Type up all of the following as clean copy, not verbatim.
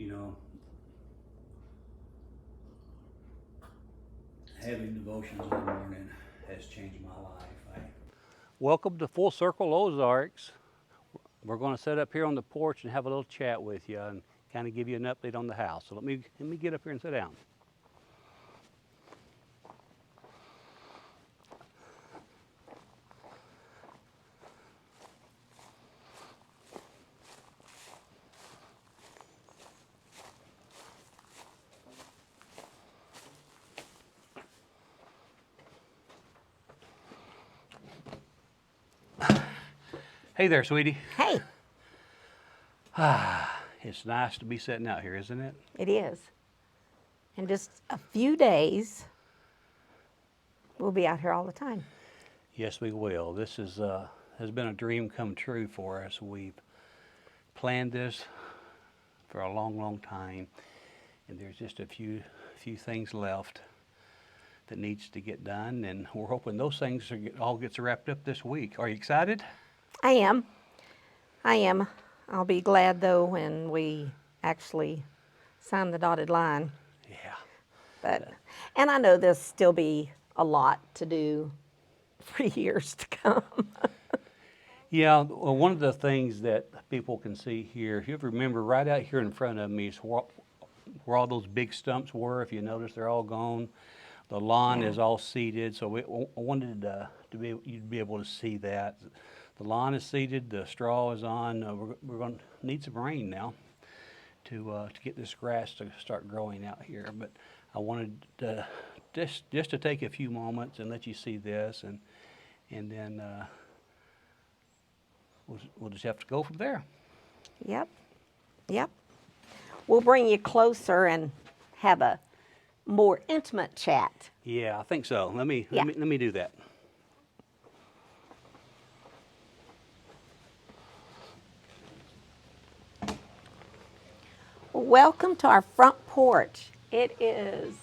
You know, having devotions in the morning has changed my life. Welcome to Full Circle Ozarks. We're going to sit up here on the porch and have a little chat with you and kind of give you an update on the house. So let me get up here and sit down. Hey there, sweetie. Hey, It's nice to be sitting out here, isn't it? it is. In just a few days, we'll be out here all the time. Yes, we will. This has been a dream come true for us. We've planned this for a long, long time, and there's just a few things left that needs to get done, and we're hoping those things all gets wrapped up this week. Are you excited? I am. I am. I'll be glad though when we actually sign the dotted line. Yeah. And I know there'll still be a lot to do for years to come. Yeah, well, one of the things that people can see here, if you ever remember right out here in front of me is where all those big stumps were. If you notice, they're all gone. The lawn is all seeded, so I wanted you'd be able to see that. The lawn is seeded, the straw is on. We're going to need some rain now to get this grass to start growing out here. But I wanted to, just to take a few moments and let you see this, and then we'll just have to go from there. Yep. Yep. We'll bring you closer and have a more intimate chat. Yeah, I think so. Let me do that. Welcome to our front porch. It is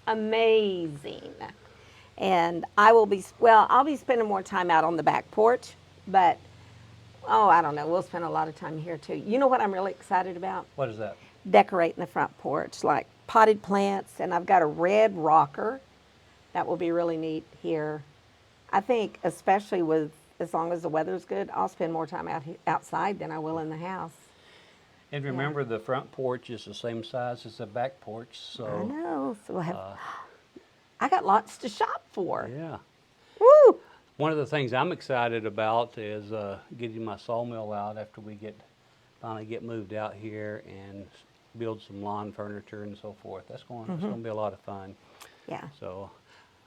amazing. And I'll be spending more time out on the back porch, but I don't know, we'll spend a lot of time here too. You know what I'm really excited about? What is that? Decorating the front porch, like potted plants, and I've got a red rocker. That will be really neat here. I think especially as long as the weather's good, I'll spend more time outside than I will in the house. And remember, the front porch is the same size as the back porch, so. I know. So I got lots to shop for. Yeah. Woo! One of the things I'm excited about is getting my sawmill out after we finally get moved out here and build some lawn furniture and so forth. It's going to be a lot of fun. Yeah. So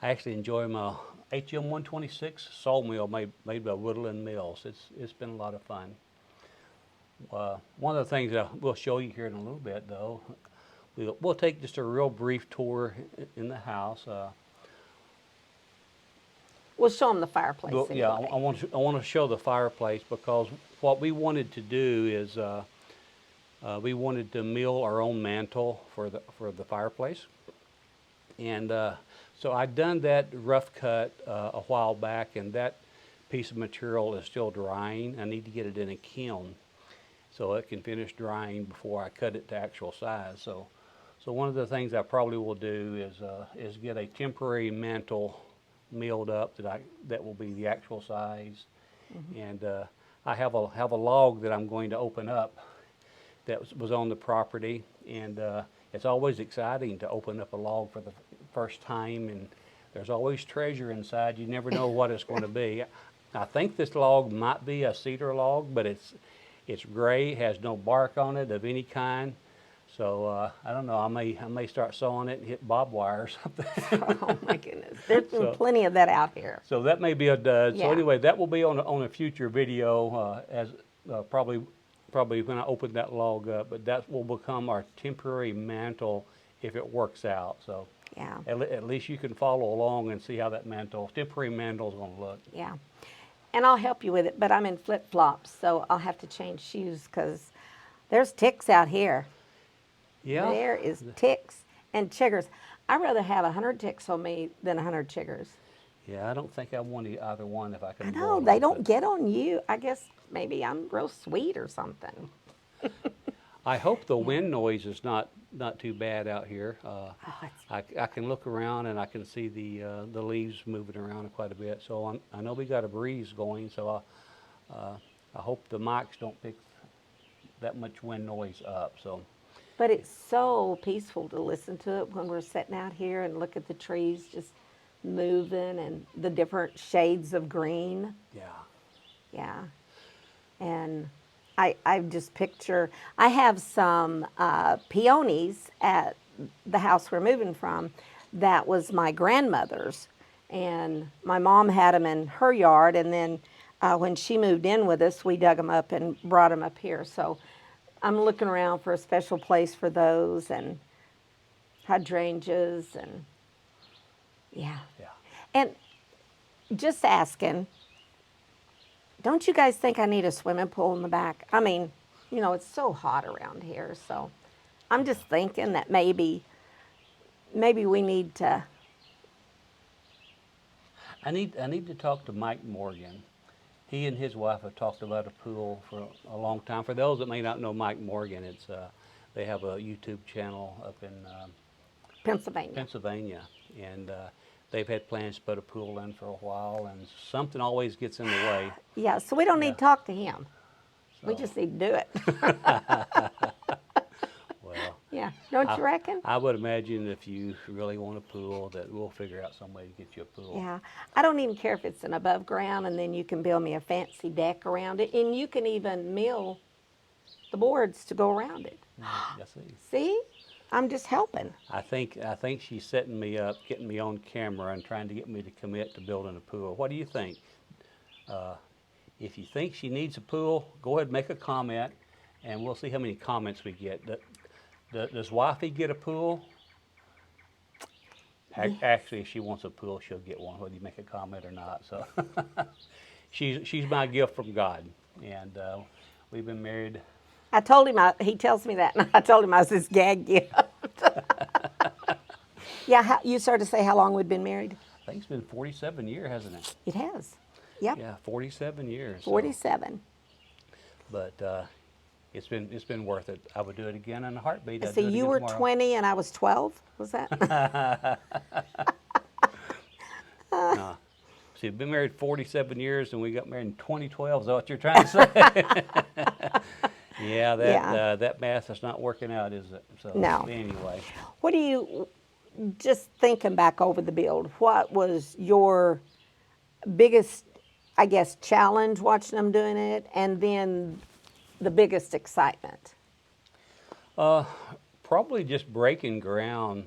I actually enjoy my HM 126 sawmill made by Woodland Mills. It's been a lot of fun. One of the things that we'll show you here in a little bit, though, we'll take just a real brief tour in the house. We'll show them the fireplace. Yeah, anyway. I want to show the fireplace because what we wanted to do is we wanted to mill our own mantle for the fireplace, and so I'd done that rough cut a while back, and that piece of material is still drying. I need to get it in a kiln so it can finish drying before I cut it to actual size. So one of the things I probably will do is get a temporary mantle milled up that will be the actual size, and I have a log that I'm going to open up that was on the property, and it's always exciting to open up a log for the first time, and there's always treasure inside. You never know what it's going to be. I think this log might be a cedar log, but it's gray, has no bark on it of any kind. So I don't know. I may start sawing it and hit barbed wire or something. Oh my goodness, there's been plenty of that out here. So that may be a dud. Yeah. So anyway, that will be on a future video as probably when I open that log up. But that will become our temporary mantle if it works out. So Yeah. at least you can follow along and see how that temporary mantle is going to look. Yeah. And I'll help you with it, but I'm in flip-flops, so I'll have to change shoes because there's ticks out here. Yeah. There is ticks and chiggers. I'd rather have 100 ticks on me than 100 chiggers. Yeah, I don't think I want either one if I can. I know, they don't get on you. I guess maybe I'm real sweet or something. I hope the wind noise is not too bad out here. Oh, I can look around and I can see the leaves moving around quite a bit. So I know we got a breeze going. So I hope the mics don't pick that much wind noise up. So but it's so peaceful to listen to it when we're sitting out here and look at the trees just moving and the different shades of green. yeah, Yeah. And I just picture, I have some peonies at the house we're moving from that was my grandmother's. And my mom had them in her yard. And then when she moved in with us, we dug them up and brought them up here. So I'm looking around for a special place for those and hydrangeas and yeah. yeah. And just asking, don't you guys think I need a swimming pool in the back? I mean, you know, it's so hot around here, so I'm just thinking that maybe we need to. I need to talk to Mike Morgan. He and his wife have talked about a pool for a long time. For those that may not know Mike Morgan, it's they have a YouTube channel up in Pennsylvania, and they've had plans to put a pool in for a while, and something always gets in the way. Yeah, so we don't need to talk to him. We So- just need to do it. Well, Yeah, don't you reckon? I would imagine if you really want a pool, that we'll figure out some way to get you a pool. Yeah, I don't even care if it's an above ground, and then you can build me a fancy deck around it, and you can even mill the boards to go around it. I see. See, I'm just helping. I think she's setting me up, getting me on camera, and trying to get me to commit to building a pool. What do you think? If you think she needs a pool, go ahead and make a comment, and we'll see how many comments we get. Does Wifey get a pool? Actually, if she wants a pool, she'll get one, whether you make a comment or not. So she's my gift from God, and we've been married. I told him, he tells me that, and I told him I was his gag gift. Yeah, you started to say how long we'd been married? I think it's been 47 years, hasn't it? It has. Yep, Yeah, 47 years. so- 47. But it's been worth it. I would do it again in a heartbeat. I'd So do it you again were tomorrow. 20 and I was 12, was that? Nah. See, we've been married 47 years, and we got married in 2012. Is that what you're trying to say? Yeah, Yeah. That math is not working out, is it? So No. anyway, What do you, just thinking back over the build, what was your biggest, I guess, challenge watching them doing it, and then the biggest excitement? probably just breaking ground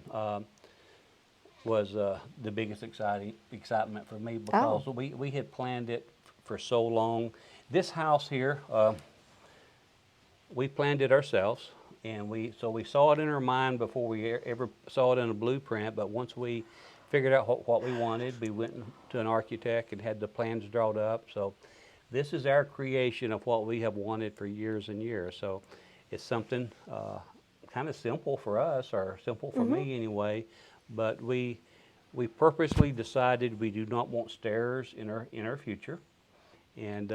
was the biggest excitement for me, because we had planned it for so long. This house here, we planned it ourselves, and we saw it in our mind before we ever saw it in a blueprint. But once we figured out what we wanted, we went to an architect and had the plans drawn up. So this is our creation of what we have wanted for years and years. So it's something kind of simple for us, or simple for me anyway. But we purposely decided we do not want stairs in our future, and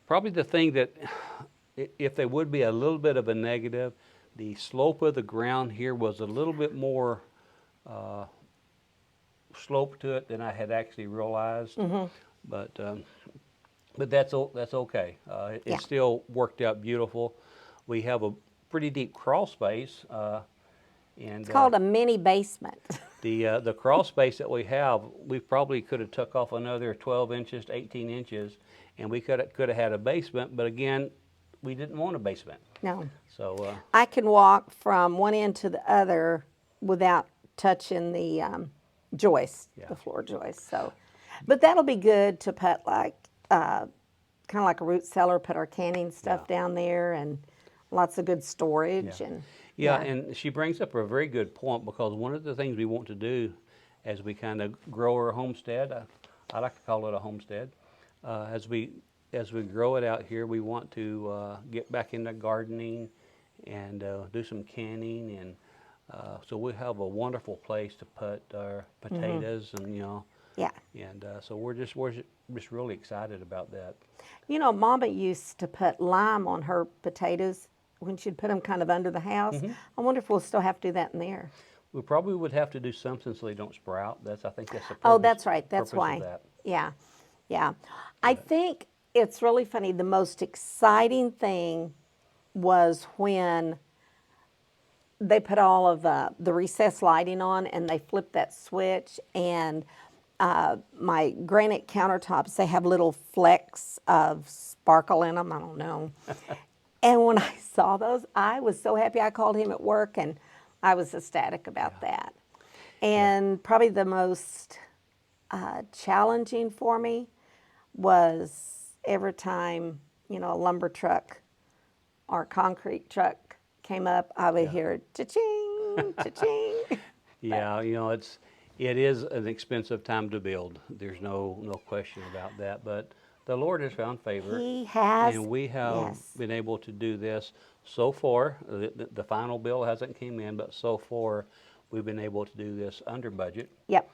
probably the thing that, if there would be a little bit of a negative, the slope of the ground here was a little bit more slope to it than I had actually realized. But that's okay. It Yeah. still worked out beautiful. We have a pretty deep crawl space, and It's called a mini basement. the crawl space that we have, we probably could have took off another 12 inches to 18 inches, and we could have had a basement. But again, we didn't want a basement. No. So I can walk from one end to the other without touching the joist, Yeah. the floor joist. So, but that'll be good to put like kind of like a root cellar. Put our canning stuff down there, and lots of good storage. Yeah. And yeah, and she brings up a very good point, because one of the things we want to do as we kind of grow our homestead, I like to call it a homestead, as we grow it out here, we want to get back into gardening and do some canning, and so we have a wonderful place to put our potatoes, and yeah. and so we're just really excited about that. You know, Mama used to put lime on her potatoes when she'd put them kind of under the house. Mm-hmm. I wonder if we'll still have to do that in there. We probably would have to do something so they don't sprout. I think that's the purpose. Oh, that's right. That's purpose why. Of that. Yeah, yeah. I think it's really funny. The most exciting thing was when they put all of the recessed lighting on and they flipped that switch, and my granite countertops, they have little flecks of sparkle in them. I don't know. And when I saw those, I was so happy. I called him at work and I was ecstatic about that. And probably the most challenging for me was every time, a lumber truck or concrete truck came up, I would hear cha-ching, cha-ching. Yeah, it is an expensive time to build. There's no question about that. But the Lord has found favor. He has. And we have yes. been able to do this so far. The final bill hasn't came in, but so far we've been able to do this under budget. Yep.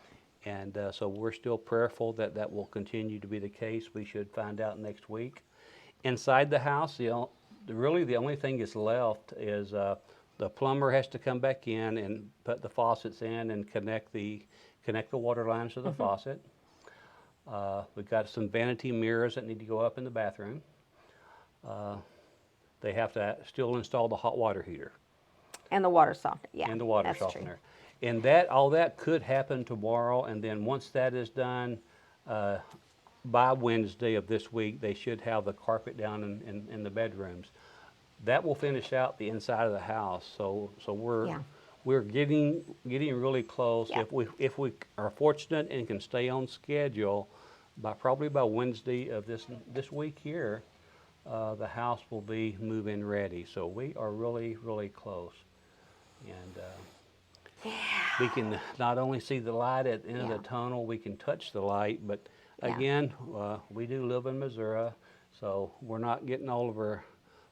And so we're still prayerful that that will continue to be the case. We should find out next week. Inside the house, really the only thing that's left is the plumber has to come back in and put the faucets in and connect the water lines to the faucet. We've got some vanity mirrors that need to go up in the bathroom. They have to still install the hot water heater. And the water softener, yeah. And the water that's softener. True. And all that could happen tomorrow, and then once that is done, by Wednesday of this week, they should have the carpet down in the bedrooms. That will finish out the inside of the house. So we're getting really close. Yeah. If we are fortunate and can stay on schedule, probably by Wednesday of this week here, the house will be move-in ready. So we are really, really close. And we can not only see the light at the end of the tunnel, we can touch the light, but again, we do live in Missouri, so we're not getting all of our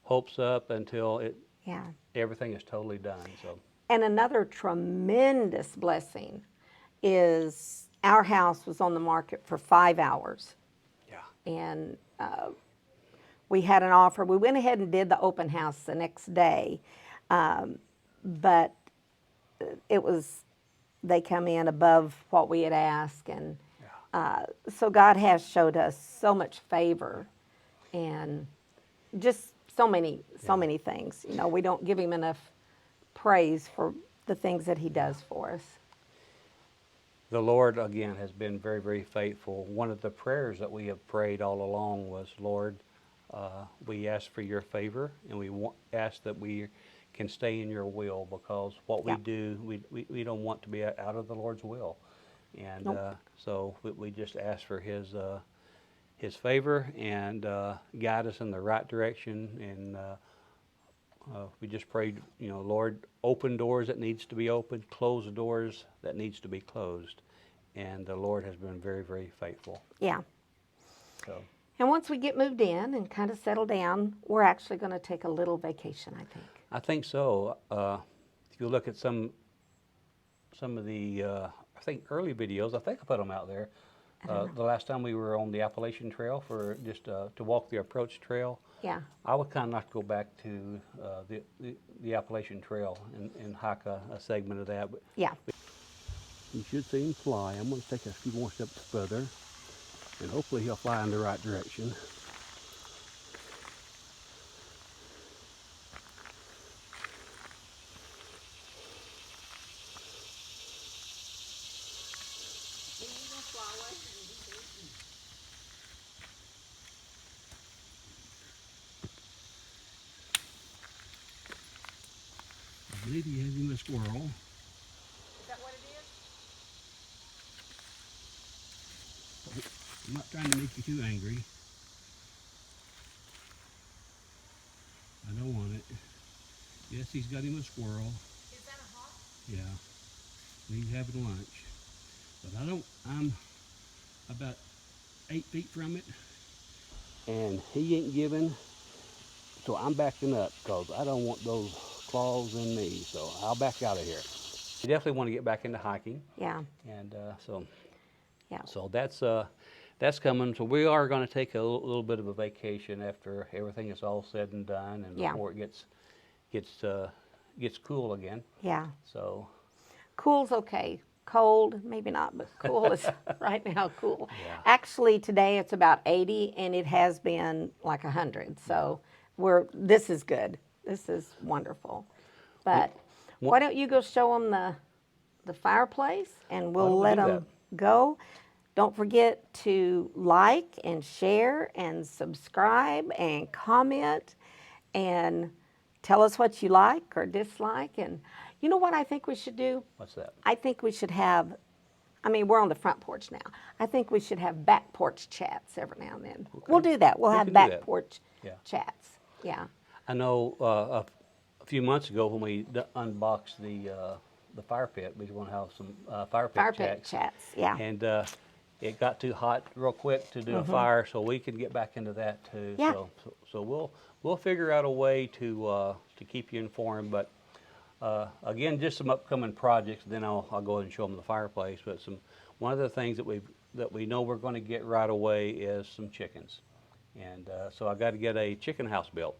hopes up until everything is totally done. So. And another tremendous blessing is our house was on the market for 5 hours. Yeah. And we had an offer. We went ahead and did the open house the next day, but they come in above what we had asked, and so God has showed us so much favor, and just so many things. We don't give him enough praise for the things that he does for us. The Lord, again, has been very, very faithful. One of the prayers that we have prayed all along was, Lord, we ask for your favor, and we ask that we can stay in your will, because what we do, we don't want to be out of the Lord's will. And so we just ask for his favor and guide us in the right direction. And we just prayed, Lord, open doors that needs to be opened, close doors that needs to be closed. And the Lord has been very, very faithful. Yeah. So. And once we get moved in and kind of settle down, we're actually going to take a little vacation, I think. I think so. If you look at some of the, I think early videos, I think I put them out there. The last time we were on the Appalachian Trail for just to walk the approach trail. Yeah. I would kind of like to go back to the Appalachian Trail and hike a segment of that. But yeah. You should see him fly. I'm going to take a few more steps further, and hopefully he'll fly in the right direction. I believe he has him a squirrel. Is that what it is? I'm not trying to make you too angry. I don't want it. Yes, he's got him a squirrel. Is that a hawk? Yeah. He's having lunch. But I'm about 8 feet from it. And he ain't giving. So I'm backing up because I don't want those claws in me. So I'll back out of here. You definitely want to get back into hiking. Yeah. And Yeah. so that's coming. So we are going to take a little bit of a vacation after everything is all said and done, and before it gets cool again. Yeah. So Cool's okay. Cold, maybe not, but cool is right now cool. Yeah. Actually, today it's about 80, and it has been like 100. So this is good. This is wonderful. But why don't you go show them the fireplace, and Why we'll don't we let do that? them go. Don't forget to like and share and subscribe and comment and tell us what you like or dislike. And you know what I think we should do? what's that? I think we should have, I mean, we're on the front porch now. I think we should have back porch chats every now and then. We'll do that. We'll We have can do back that. porch Yeah. chats. Yeah. I know a few months ago when we unboxed the fire pit, we were going to have some fire pit Fire chats. pit chats. Yeah. And it got too hot real quick to do a fire, so we can get back into that too. Yeah. So we'll figure out a way to keep you informed. But again, just some upcoming projects. Then I'll go ahead and show them the fireplace. But one of the things that we know we're going to get right away is some chickens, and so I got to get a chicken house built.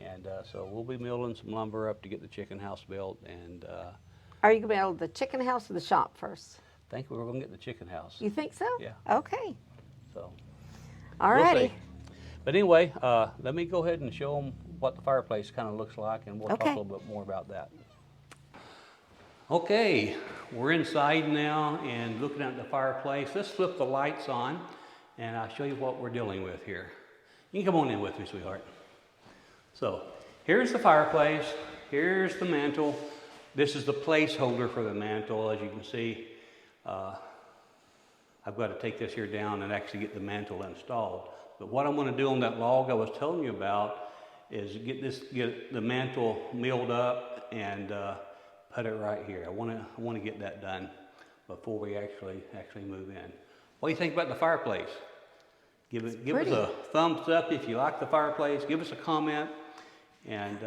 And so we'll be milling some lumber up to get the chicken house built. And Are you going to build the chicken house or the shop first? I think we're going to get the chicken house. You think so? Yeah. Okay. So All we'll righty. see. But anyway, let me go ahead and show them what the fireplace kind of looks like, and we'll talk a Okay. little bit more about that. Okay, we're inside now and looking at the fireplace. Let's flip the lights on, and I'll show you what we're dealing with here. You can come on in with me, sweetheart. So here's the fireplace. Here's the mantle. This is the placeholder for the mantle. As you can see, I've got to take this here down and actually get the mantle installed. But what I'm going to do on that log I was telling you about is get the mantle milled up and put it right here. I want to get that done before we actually move in. What do you think about the fireplace? Give us a thumbs up if you like the fireplace. Give us a comment, and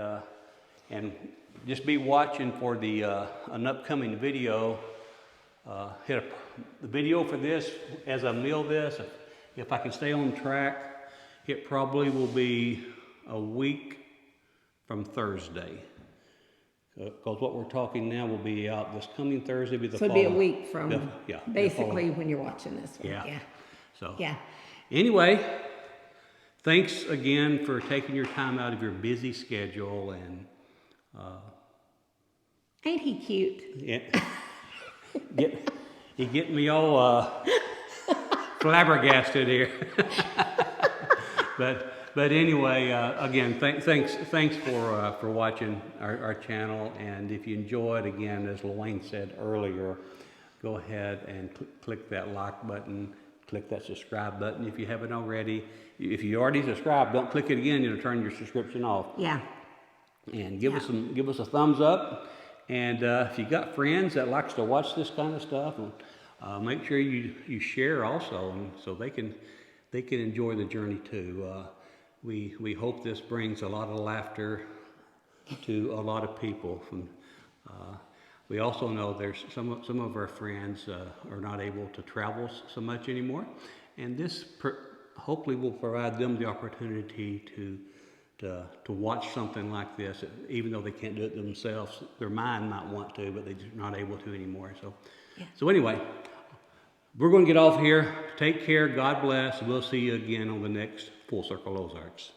just be watching for an upcoming video. The video for this as I mill this. If I can stay on track, it probably will be a week from Thursday. Because what we're talking now will be out this coming Thursday. So it'd be a week from yeah, basically when you're watching this one. Yeah. So Yeah. anyway, thanks again for taking your time out of your busy schedule, and Ain't he cute? you get me all flabbergasted here. But anyway, again, thanks for watching our channel, and if you enjoyed, again, as Lorraine said earlier, go ahead and click that like button, click that subscribe button if you haven't already. If you already subscribed, don't click it again; it'll turn your subscription off. Yeah. And give us a thumbs up, and if you got friends that likes to watch this kind of stuff, make sure you share also, and so they can enjoy the journey too. We hope this brings a lot of laughter to a lot of people. We also know there's some of our friends are not able to travel so much anymore, and this hopefully will provide them the opportunity to watch something like this, even though they can't do it themselves. Their mind might want to, but they're not able to anymore. So anyway, we're going to get off here. Take care. God bless. We'll see you again on the next Full Circle Ozarks.